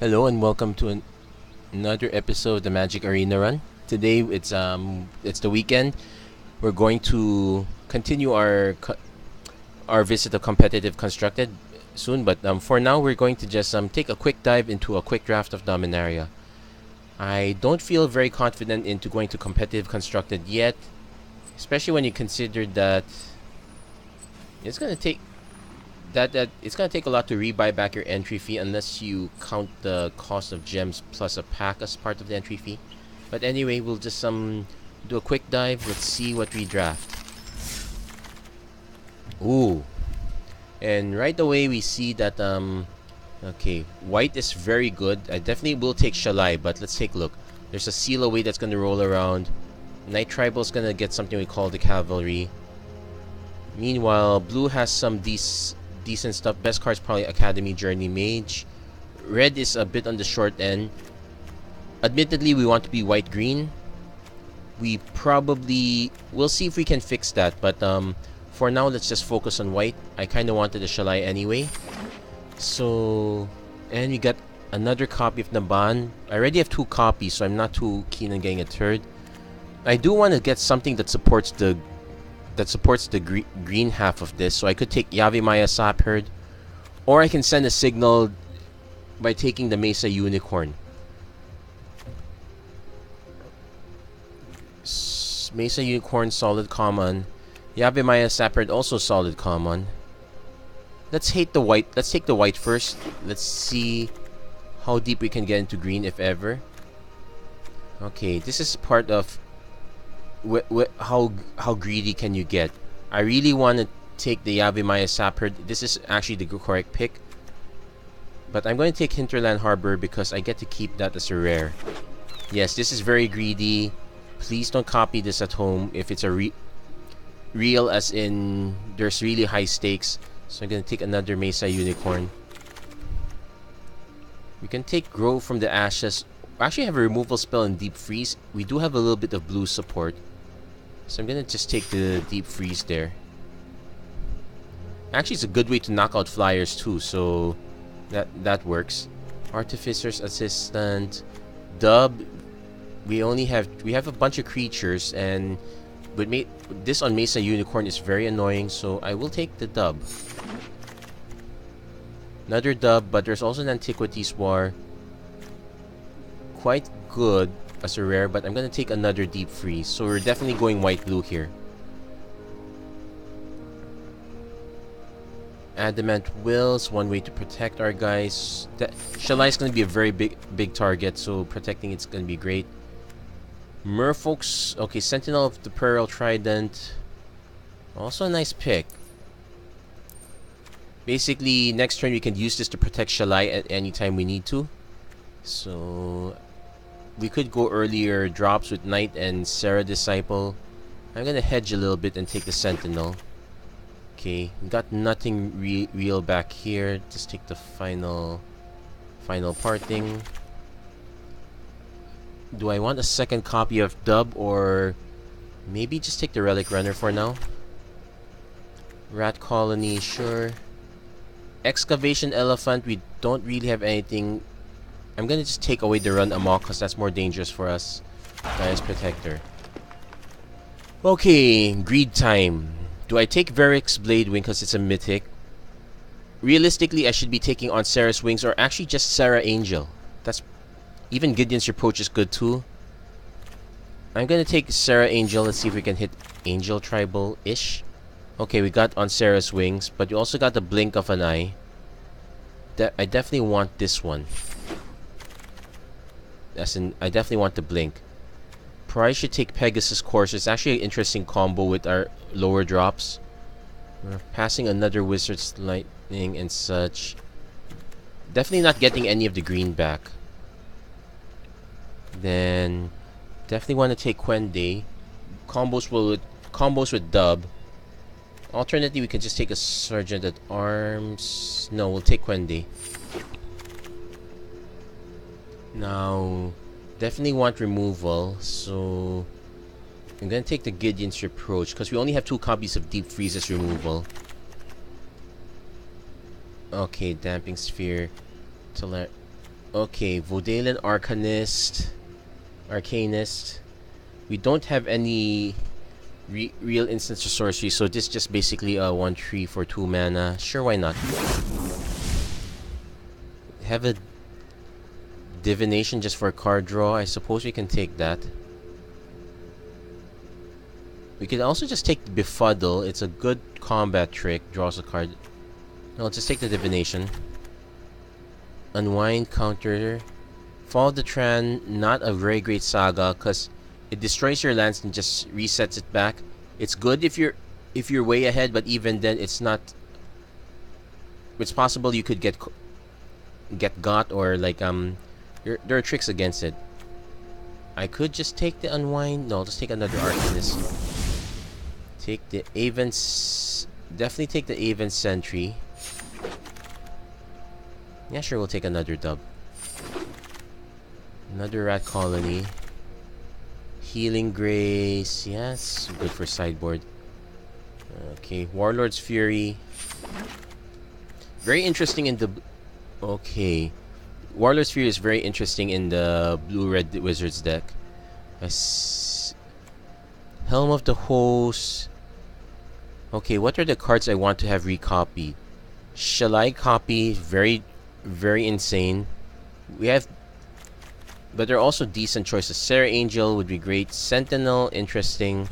Hello and welcome to another episode of the MTG Arena Run. Today it's the weekend. We're going to continue our visit of competitive constructed soon, but for now we're going to just take a quick dive into a quick draft of Dominaria. I don't feel very confident into going to competitive constructed yet, especially when you consider that it's gonna take it's gonna take a lot to rebuy back your entry fee unless you count the cost of gems plus a pack as part of the entry fee. But anyway, we'll just do a quick dive. Let's see what we draft. Ooh, and right away we see that okay, white is very good. I definitely will take Shalai, but let's take a look. There's a seal away that's gonna roll around. Night Tribal's gonna get something we call the Cavalry. Meanwhile, blue has some decent stuff. Best card's probably Academy Journey Mage. Red is a bit on the short end. Admittedly, we want to be white-green. We'll see if we can fix that, but for now, let's just focus on white. I kind of wanted a Shalai anyway. So, and we got another copy of Naban. I already have 2 copies, so I'm not too keen on getting a third. I do want to get something that supports the green half of this, so I could take Yavimaya Sapherd, or I can send a signal by taking the Mesa Unicorn. Mesa Unicorn, solid common. Yavimaya Sapherd, also solid common. Let's take the white first. Let's see how deep we can get into green, if ever. Okay, this is part of how greedy can you get. I really want to take the Yavimaya Sapherd. This is actually the correct pick, but I'm going to take Hinterland Harbor because I get to keep that as a rare. Yes, this is very greedy. Please don't copy this at home if it's a real, as in there's really high stakes. So I'm going to take another Mesa Unicorn. We can take Grow from the Ashes. I actually have a removal spell in Deep Freeze. We do have a little bit of blue support, so I'm gonna just take the Deep Freeze there. Actually, it's a good way to knock out flyers too, so that works. Artificer's Assistant, Dub. We have a bunch of creatures, and this on Mesa Unicorn is very annoying, so I will take the Dub. Another Dub, but there's also an Antiquities War. Quite good as a rare, but I'm gonna take another Deep Freeze, so we're definitely going white-blue here. Adamant Wills, one way to protect our guys. Shalai is gonna be a very big target, so protecting it's gonna be great. Merfolk's, okay, Sentinel of the Pearl Trident, also a nice pick. Basically, next turn we can use this to protect Shalai at any time we need to. So we could go earlier drops with Knight and Sarah Disciple. I'm gonna hedge a little bit and take the Sentinel. Okay, we got nothing real back here. Just take the final parting. Do I want a second copy of Dub, or maybe just take the Relic Runner for now? Rat Colony, sure. Excavation Elephant, we don't really have anything. I'm gonna just take away the Run Amok because that's more dangerous for us. Gaia's Protector. Okay, greed time. Do I take Varric's Blade Wing because it's a mythic? Realistically, I should be taking on Sarah's Wings, or actually just Sarah Angel. Even Gideon's Reproach is good too. I'm gonna take Sarah Angel. Let's see if we can hit Angel Tribal-ish. Okay, we got on Sarah's Wings, but you also got the Blink of an Eye. I definitely want this one. I definitely want the Blink. Probably should take Pegasus Course. It's actually an interesting combo with our lower drops. We're passing another Wizard's Lightning and such. Definitely not getting any of the green back. Then definitely want to take Quende. Combos with Dub. Alternatively, we could just take a Sergeant at Arms. No, we'll take Quende. Now, definitely want removal, so I'm gonna take the Gideon's Reproach because we only have 2 copies of Deep Freeze as removal. Okay, Damping Sphere. Okay, Vodalian Arcanist. We don't have any real instance of sorcery, so this is just basically a 1/3 for 2 mana. Sure, why not? Have a divination just for a card draw. I suppose we can take that. We could also just take Befuddle. It's a good combat trick. Draws a card. No, let's just take the divination. Unwind, counter. Follow the Tran. Not a very great saga because it destroys your lands and just resets it back. It's good if you're way ahead, but even then, it's not. It's possible you could get got, or like there are tricks against it. I could just take the unwind. No, I'll just take another Arcanist. Take the Avens. Definitely take the Avens Sentry. Yeah, sure, we'll take another dub. Another Rat Colony. Healing Grace. Yes, good for sideboard. Okay, Warlord's Fury. Very interesting in the... Okay. Warlord's Fury is very interesting in the Blue-Red Wizards deck. Helm of the Host. Okay, what are the cards I want to have recopied? Shall I copy? Very, very insane. We have... But there are also decent choices. Sarah Angel would be great. Sentinel, interesting.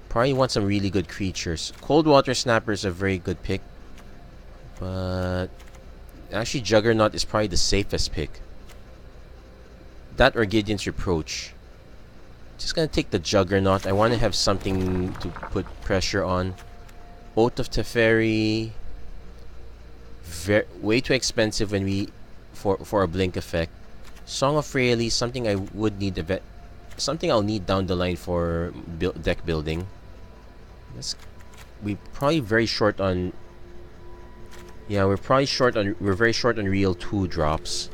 Probably want some really good creatures. Cold Water Snapper is a very good pick. But... Actually, Juggernaut is probably the safest pick. That or Gideon's Reproach. Just gonna take the Juggernaut. I want to have something to put pressure on. Oath of Teferi. Way too expensive when we for a blink effect. Song of Freyalise, something I would need something I'll need down the line for deck building. We probably very short on. Yeah, we're very short on real 2 drops.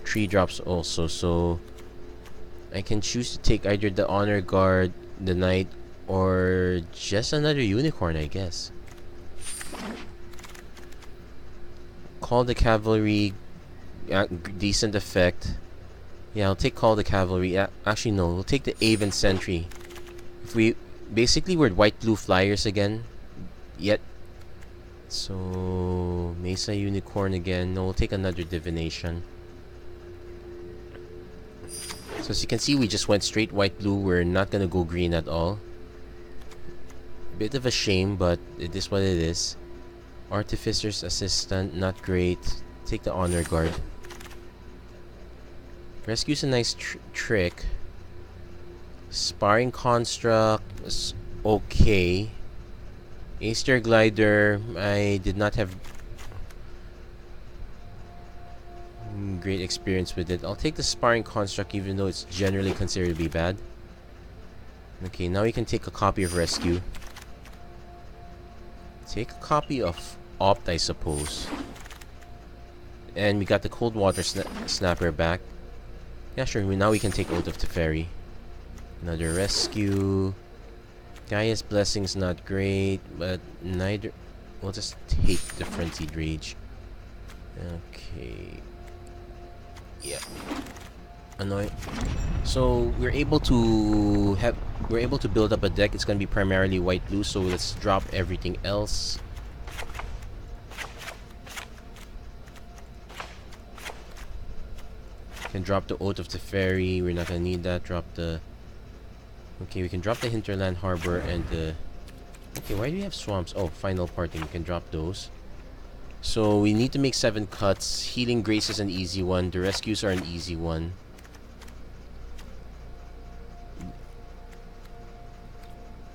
3 drops also, so I can choose to take either the Honor Guard, the Knight, or just another Unicorn, I guess. Call the Cavalry, decent effect. Yeah, I'll take Call the Cavalry. Actually, no, we'll take the Aven Sentry. If we basically we're white-blue flyers again. Yet, so Mesa Unicorn again. No, we'll take another Divination. So as you can see, we just went straight white-blue. We're not gonna go green at all. Bit of a shame, but it is what it is. Artificer's Assistant, not great. Take the Honor Guard. Rescue's a nice trick. Sparring Construct is okay. Aster Glider, I did not have great experience with it. I'll take the Sparring Construct even though it's generally considered to be bad. Okay, now we can take a copy of Rescue. Take a copy of Opt, I suppose. And we got the Cold Water Snapper back. Yeah, sure, now we can take Oath of Teferi. Another Rescue. Gaia's Blessing's not great, but neither... We'll just take the Frenzied Rage. Okay. Yeah. Annoying. So we're able to build up a deck. It's gonna be primarily white-blue, so let's drop everything else. Can drop the Oath of Teferi. We're not gonna need that. Drop the... Okay, we can drop the Hinterland Harbor and the... Okay, why do we have Swamps? Oh, Final Parting. We can drop those. So we need to make 7 cuts. Healing Grace is an easy one. The Rescues are an easy one.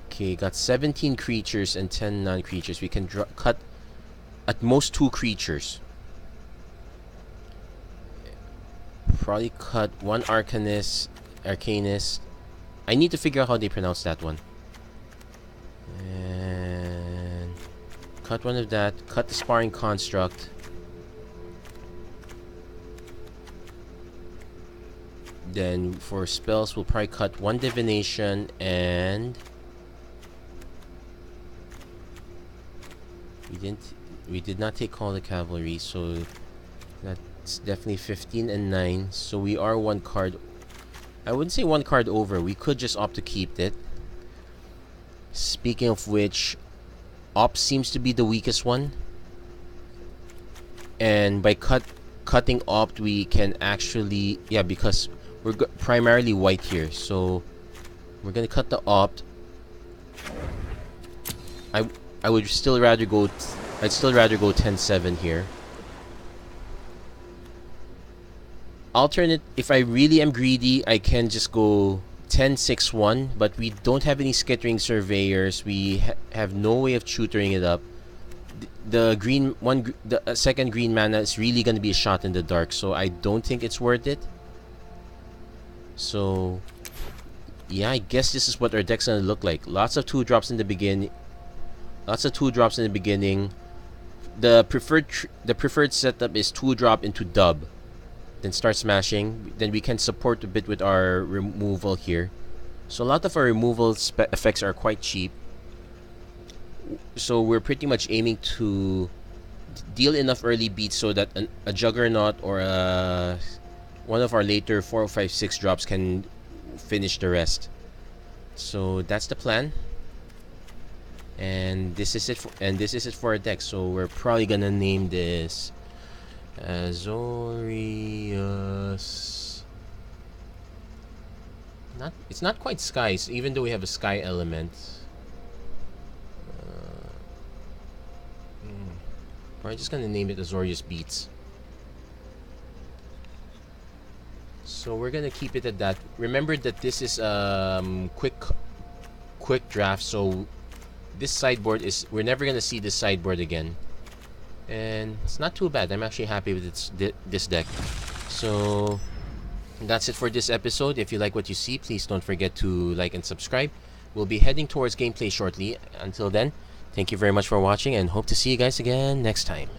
Okay, got 17 creatures and 10 non-creatures. We can cut at most 2 creatures. Probably cut 1 Arcanist. I need to figure out how they pronounce that one. And cut 1 of that. Cut the Sparring Construct. Then for spells, we'll probably cut 1 Divination and... We did not take Call the Cavalry, so That's definitely 15 and 9. So we are one card. I wouldn't say one card over. We could just opt to keep it. Speaking of which, Op seems to be the weakest one. And by cutting Opt, we can actually... Yeah, because we're primarily white here. So we're going to cut the Opt. I would still rather go... I'd still rather go 10-7 here. Alternate, if I really am greedy, I can just go 10-6-1, but we don't have any skittering surveyors. We have no way of tutoring it up. The green one, the second green mana is really gonna be a shot in the dark, so I don't think it's worth it. So yeah, I guess this is what our deck's gonna look like. Lots of 2-drops in the beginning. The preferred setup is 2-drop into dub, then start smashing. Then we can support a bit with our removal here. So a lot of our removal effects are quite cheap. So we're pretty much aiming to deal enough early beats so that a Juggernaut or one of our later 4 or 5 6 drops can finish the rest. So that's the plan. And this is it for our deck. So we're probably gonna name this Azorius. It's not quite skies, even though we have a sky element. We're just gonna name it Azorius Beats. So we're gonna keep it at that. Remember that this is quick draft, so this sideboard is, we're never gonna see this sideboard again, and it's not too bad. I'm actually happy with this deck. So that's it for this episode. If you like what you see, please don't forget to like and subscribe. We'll be heading towards gameplay shortly. Until then, thank you very much for watching, and hope to see you guys again next time.